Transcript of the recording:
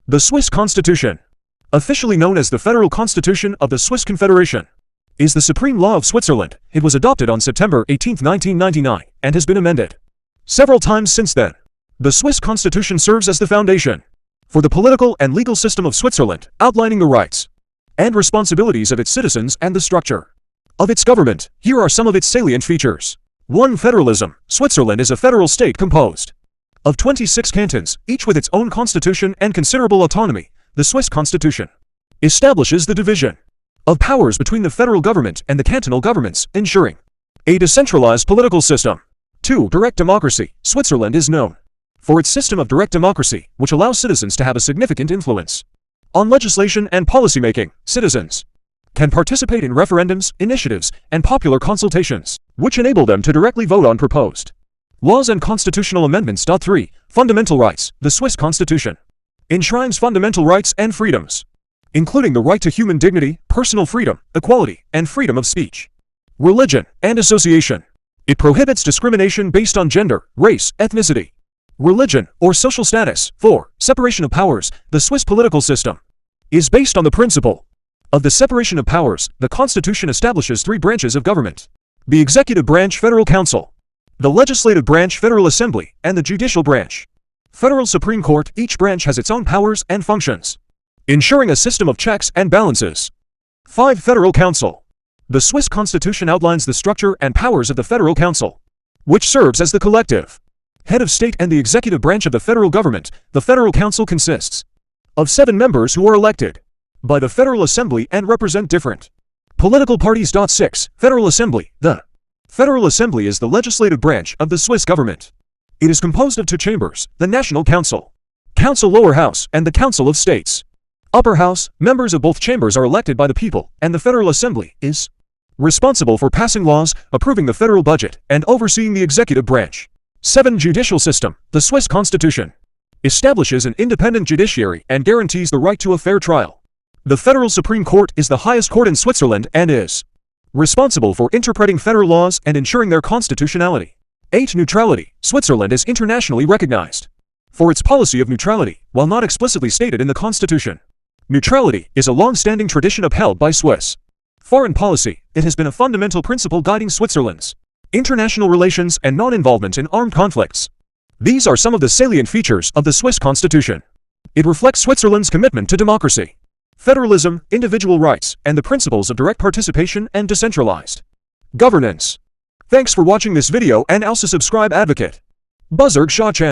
The Swiss Constitution, officially known as the Federal Constitution of the Swiss Confederation, is the supreme law of Switzerland. It was adopted on September 18, 1999, and has been amended several times since then. The Swiss Constitution serves as the foundation for the political and legal system of Switzerland, outlining the rights and responsibilities of its citizens and the structure of its government. Here are some of its salient features. 1. Federalism. Switzerland is a federal state composed of 26 cantons, each with its own constitution and considerable autonomy. The Swiss Constitution establishes the division of powers between the federal government and the cantonal governments, ensuring a decentralized political system. 2. Direct democracy. Switzerland is known for its system of direct democracy, which allows citizens to have a significant influence on legislation and policymaking. Citizens can participate in referendums, initiatives, and popular consultations, which enable them to directly vote on proposed laws and constitutional amendments. 3. Fundamental rights. The Swiss Constitution enshrines fundamental rights and freedoms, including the right to human dignity, personal freedom, equality, and freedom of speech, religion, and association. It prohibits discrimination based on gender, race, ethnicity, religion, or social status. 4. Separation of powers. The Swiss political system is based on the principle of the separation of powers. The Constitution establishes 3 branches of government: the executive branch, Federal Council; the legislative branch, Federal Assembly; and the judicial branch, Federal Supreme Court. Each branch has its own powers and functions, ensuring a system of checks and balances. 5. Federal Council. The Swiss Constitution outlines the structure and powers of the Federal Council, which serves as the collective head of state and the executive branch of the federal government. The Federal Council consists of 7 members who are elected by the Federal Assembly and represent different political parties. 6. Federal Assembly. The Federal Assembly is the legislative branch of the Swiss government. It is composed of 2 chambers: the National Council, Council Lower House, and the Council of States, Upper House. Members of both chambers are elected by the people, and the Federal Assembly is responsible for passing laws, approving the federal budget, and overseeing the executive branch. 7. Judicial System. The Swiss Constitution establishes an independent judiciary and guarantees the right to a fair trial. The Federal Supreme Court is the highest court in Switzerland and is responsible for interpreting federal laws and ensuring their constitutionality. 8. Neutrality. Switzerland is internationally recognized for its policy of neutrality, while not explicitly stated in the Constitution. Neutrality is a long-standing tradition upheld by Swiss foreign policy. It has been a fundamental principle guiding Switzerland's international relations and non-involvement in armed conflicts. These are some of the salient features of the Swiss Constitution. It reflects Switzerland's commitment to democracy, federalism, individual rights, and the principles of direct participation and decentralized governance. Thanks for watching this video, and also subscribe Advocate Buzzard Shaw channel.